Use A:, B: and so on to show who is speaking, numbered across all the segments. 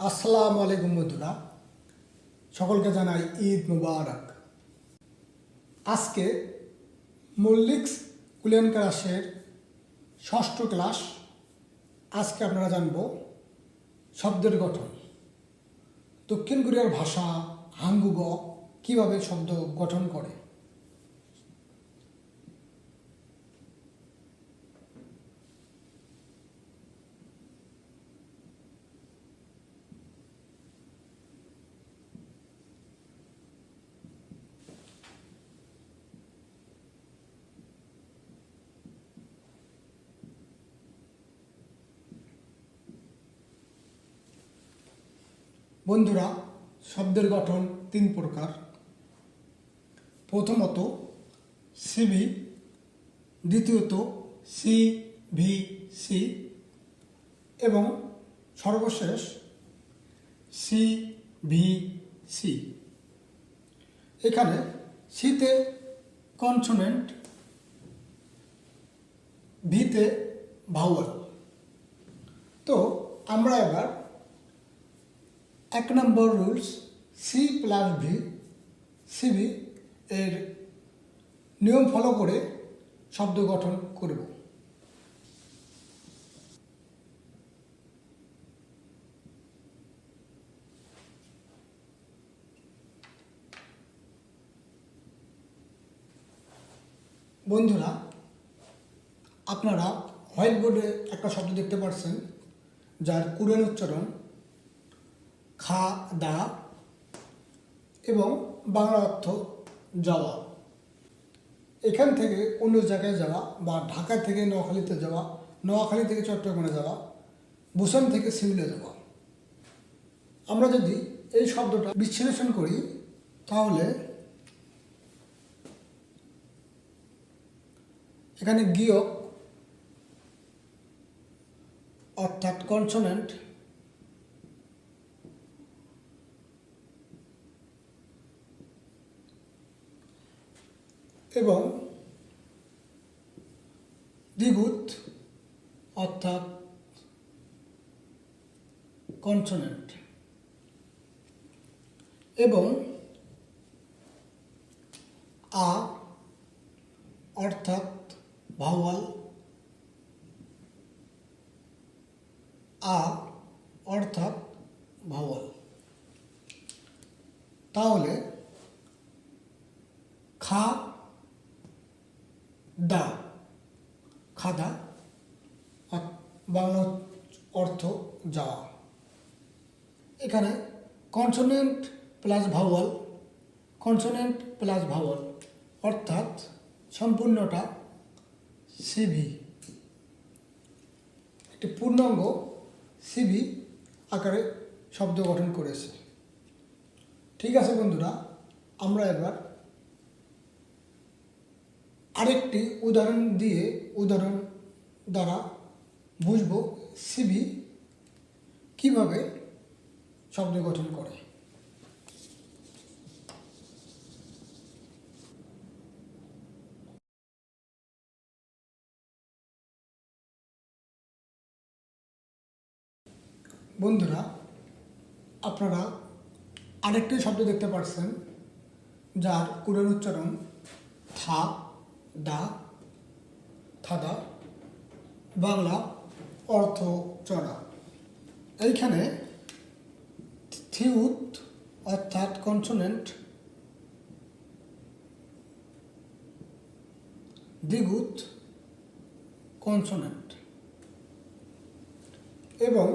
A: আসসালামু আলাইকুম বন্ধুরা, সকলকে জানাই ঈদ মুবারক। আজকে মল্লিক্স কুলিয়ান ক্লাসের ষষ্ঠ ক্লাস। আজকে আপনারা জানব শব্দের গঠন। দক্ষিণ কোরিয়ার ভাষা হাঙ্গুগ কিভাবে শব্দ গঠন করে। বন্ধুরা, শব্দের গঠন তিন প্রকার। প্রথমত সিভি, দ্বিতীয়ত সি ভি সি এবং সর্বশেষ সি ভি সি। এখানে সিতে কনসোনেন্ট, ভিতে ভাওয়াল। তো আমরা এবার এক নম্বর rules C plus V CV এর নিয়ম ফলো করে শব্দ গঠন করব। বন্ধুরা, আপনারা হোয়াইট বোর্ডে একটা শব্দ দেখতে পাচ্ছেন যার কোরিয়ান উচ্চারণ খা দা এবং বাংলা অর্থ যাওয়া। এখান থেকে অন্য জায়গায় যাওয়া বা ঢাকা থেকে নোয়াখালীতে যাওয়া, নোয়াখালী থেকে চট্টগ্রামে যাওয়া, বুসান থেকে সিউলে যাওয়া। আমরা যদি এই শব্দটা বিশ্লেষণ করি তাহলে এখানে গিয়ক অর্থাৎ কনসোনেন্ট এবং দ্বিগুত অর্থাৎ কনসোনেন্ট এবং আ অর্থাৎ ভাওয়াল, আ অর্থাৎ ভাওয়াল। তাহলে খা দা, খাদা, বাংলা অর্থ যাওয়া। এখানে consonant plus Bhawal, consonant plus Bhawal অর্থাৎ সম্পূর্ণটা সিভি, একটি পূর্ণাঙ্গ সিভি আকারে শব্দ গঠন করেছে। ঠিক আছে বন্ধুরা, আমরা এবার আরেকটি উদাহরণ দ্বারা বুঝব সিভি কিভাবে শব্দ গঠন করে। বন্ধুরা, আপনারা আরেকটি শব্দ দেখতে পাচ্ছেন যার কোরিয়ান উচ্চারণ থা দা, থাদা, বাংলা অর্থ চড়া। এইখানে থিউত অর্থাৎ কনসোনেন্ট, দ্বিগুত কনসোনেন্ট এবং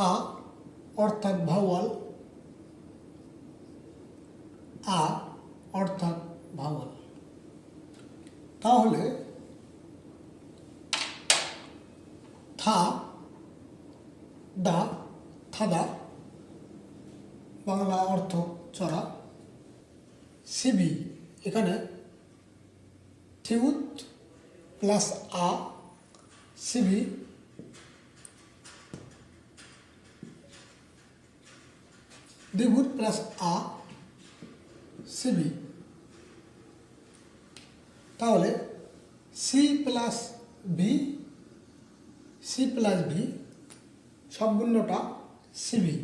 A: আ অর্থাৎ ভাওয়াল, আ অর্থাৎ ভাওয়াল। তাহলে থা দা, থাদা, বাংলা অর্থ চড়া, সিবি এখানে থিউত প্লাস আ সিবি, দ্বিগুত প্লাস আ সিবি। তাহলে C plus V C plus V সম্পূর্ণটা সিভি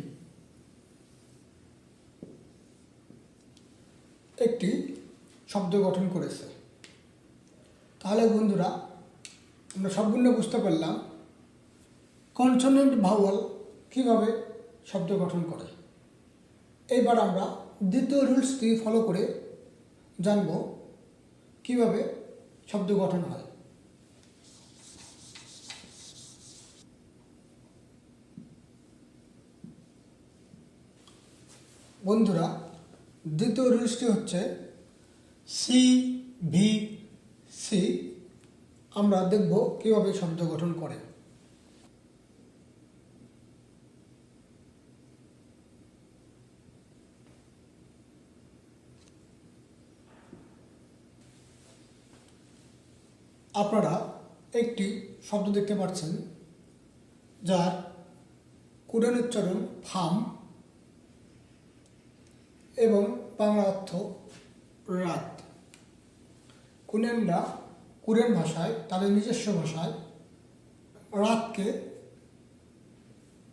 A: একটি শব্দ গঠন করেছে। তাহলে বন্ধুরা আমরা সম্পূর্ণ বুঝতে পারলাম কনসোনেন্ট ভাওয়াল কীভাবে শব্দ গঠন করে। এইবার আমরা দ্বিতীয় রুলসটি ফলো করে জানব কীভাবে শব্দ গঠন হয়। বন্ধুরা দ্বিতীয় রুলসটি হচ্ছে সি ভি সি। আমরা দেখব কীভাবে শব্দ গঠন করে। আপনারা একটি শব্দ দেখতে পাচ্ছেন যার কোরিয়ান উচ্চারণ ফার্ম এবং বাংলা অর্থ রাত। কোরিয়ানরা কোরিয়ান ভাষায় তাদের নিজস্ব ভাষায় রাতকে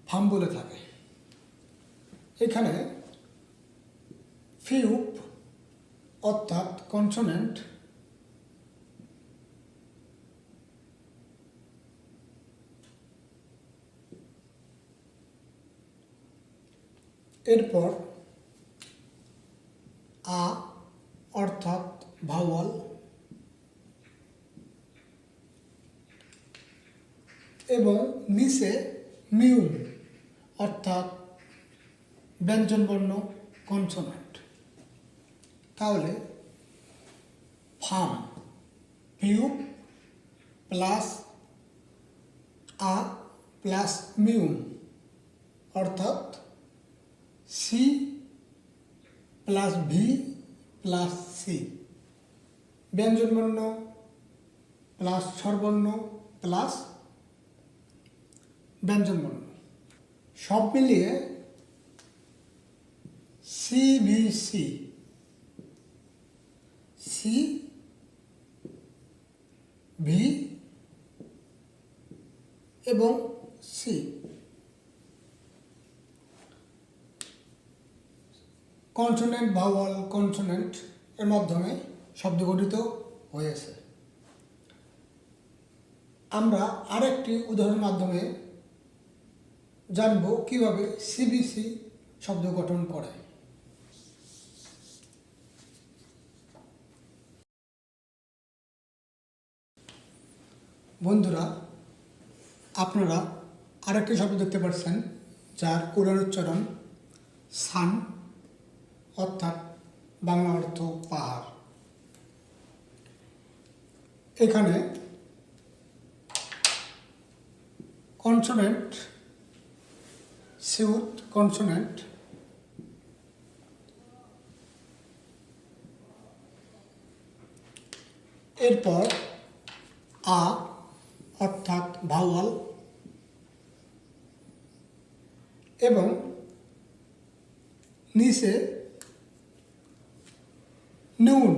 A: ফার্ম বলে থাকে। এখানে ফিউপ অর্থাৎ কনসোনেন্ট এরপর আ অর্থাৎ ভাওয়াল এবং নিচে মিউম অর্থাৎ ব্যঞ্জনবর্ণ কনসোনেন্ট। তাহলে ফার্ম ফিউপ প্লাস আ প্লাস মিউম অর্থাৎ C plus V plus C, ব্যঞ্জনবর্ণ প্লাস স্বরবর্ণ প্লাস ব্যঞ্জনবর্ণ সব মিলিয়ে C V C, C V এবং সি। কনসোনেন্ট ভাওয়াল কনসোনেন্ট এর মাধ্যমে শব্দ গঠিত হয়েছে। আমরা আরেকটি উদাহরণের মাধ্যমে জানব কিভাবে সিবিসি শব্দ গঠন করে। বন্ধুরা আপনারা আরেকটি শব্দ দেখতে পাচ্ছেন যার কোরিয়ান উচ্চারণ সান অর্থাৎ বাংলা অর্থ পাহাড়। এখানে কনসোনেন্ট সিউথ কনসোনেন্ট এরপর আ অর্থাৎ ভাওয়াল এবং নিচে নুন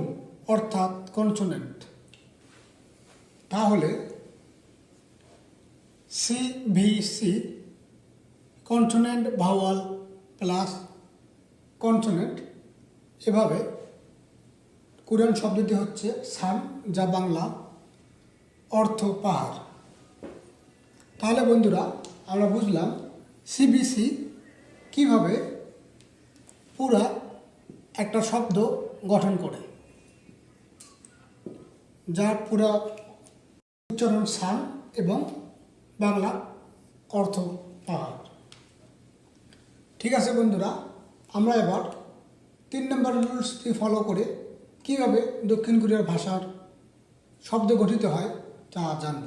A: অর্থাৎ কনসোনেন্ট। তাহলে C V C consonant vowel plus consonant, এভাবে কোরিয়ান শব্দটি হচ্ছে সান যা বাংলা অর্থ পাহাড়। তাহলে বন্ধুরা আমরা বুঝলাম সিবিসি কিভাবে পুরা একটা শব্দ গঠন করে, যার পুরা উচ্চারণ সান এবং বাংলা অর্থ পাহাড়। ঠিক আছে বন্ধুরা, আমরা এবার 3 নম্বর রুলসটি ফলো করে কীভাবে দক্ষিণ কোরিয়ার ভাষার শব্দ গঠিত হয় তা জানব।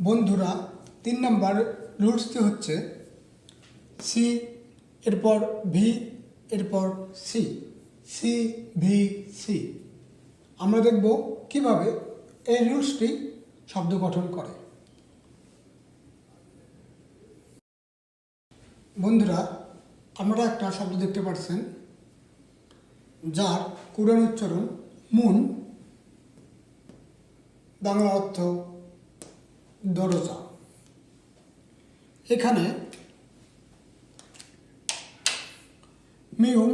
A: বন্ধুরা 3 নম্বর রুলসটি হচ্ছে সি এরপর ভি এরপর সি, সি ভি সি। আমরা দেখব কিভাবে এই রুলসটি শব্দ গঠন করে। বন্ধুরা, আপনারা একটা শব্দ দেখতে পাচ্ছেন যার কোরআন উচ্চারণ মুন, বাংলা অর্থ দরজা। এখানে মিউম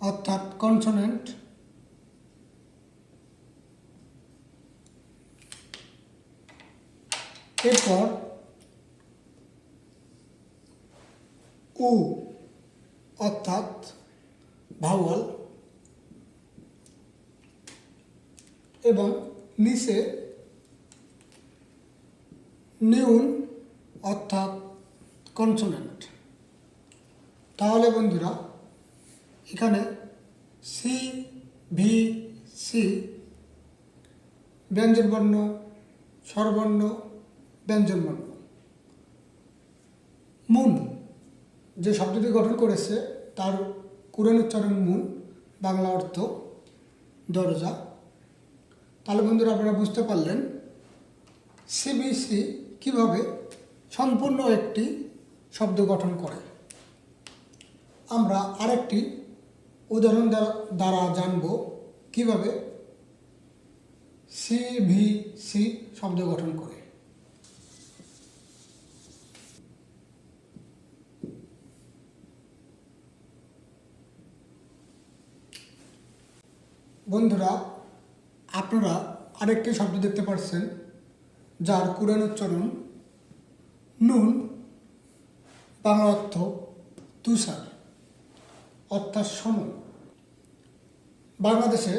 A: অর্থাৎ কনসোনেন্ট, এরপর উ অর্থাৎ ভাওয়াল এবং নিচে নিউন অর্থাৎ কনসোনেন্ট। তাহলে বন্ধুরা, এখানে সি, ভি, সি ব্যঞ্জনবর্ণ, স্বরবর্ণ, ব্যঞ্জনবর্ণ। মুন যে শব্দটি গঠন করেছে তার কোরআন উচ্চারণ মুন, বাংলা অর্থ দরজা। তাহলে বন্ধুরা, আপনারা বুঝতে পারলেন সিবিসি কীভাবে সম্পূর্ণ একটি শব্দ গঠন করে। আমরা আরেকটি উদাহরণ দ্বারা জানব কিভাবে সিভিসি শব্দ গঠন করে। বন্ধুরা, আপনারা আরেকটি শব্দ দেখতে পাচ্ছেন যার কোরআন উচ্চারণ নুন, বাংলা অর্থ তুষার অর্থাৎ শোনো। বাংলাদেশে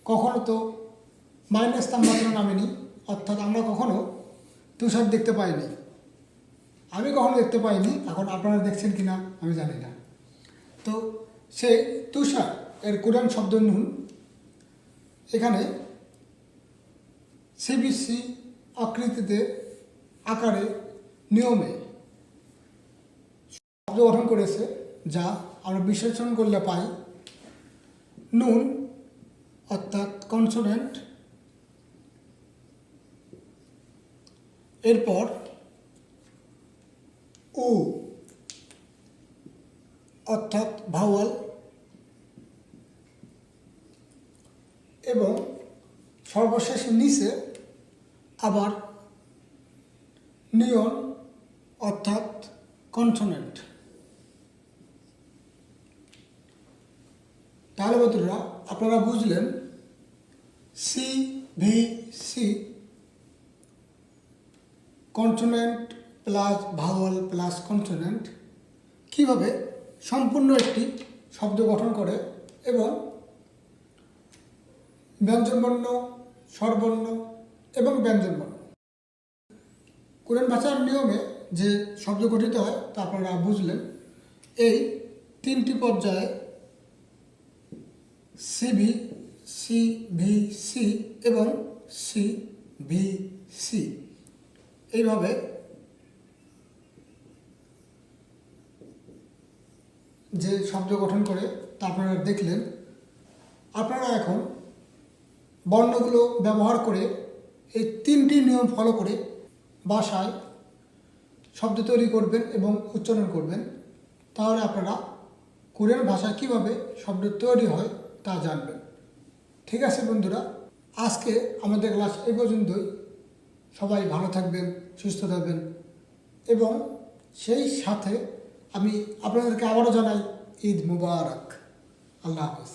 A: কখনো তো মাইনাস তাপমাত্রা নামেনি, অর্থাৎ আমরা কখনো তুষার দেখতে পাইনি। আমি কখনো দেখতে পাইনি, এখন আপনারা দেখছেন কিনা আমি জানি না। তো সেই তুষার এর কোরআন শব্দ নুন। এখানে সিবিসি আকৃতিতে, আকারে, নিয়মে শব্দ গঠন করেছে, যা আমরা বিশ্লেষণ করলে পাই নুন অর্থাৎ কনসোনেন্ট, এরপর উ অর্থাৎ ভাওয়াল এবং সর্বশেষ নিচে আবার নিয়ন অর্থাৎ কনসোনেন্ট। তাহলে বন্ধুরা, আপনারা বুঝলেন C, V, C consonant plus vowel plus consonant কীভাবে সম্পূর্ণ একটি শব্দ গঠন করে এবং ব্যঞ্জনবর্ণ, স্বরবর্ণ এবং ব্যঞ্জনবর্ণ। কোরআন ভাষার নিয়মে যে শব্দ গঠিত হয় তা আপনারা বুঝলেন। এই তিনটি পর্যায়ে সিভি, সিভিসি এবং সিভিসি এইভাবে যে শব্দ গঠন করে তা আপনারা দেখলেন। আপনারা এখন বর্ণগুলো ব্যবহার করে এই তিনটি নিয়ম ফলো করে ভাষায় শব্দ তৈরি করবেন এবং উচ্চারণ করবেন। তাহলে আপনারা কোরিয়ান ভাষায় কীভাবে শব্দ তৈরি হয় তা জানবেন। ঠিক আছে বন্ধুরা, আজকে আমাদের ক্লাস এই পর্যন্তই। সবাই ভালো থাকবেন, সুস্থ থাকবেন এবং সেই সাথে আমি আপনাদেরকে আবারও জানাই ঈদ মুবারক। আল্লাহ হাফেজ।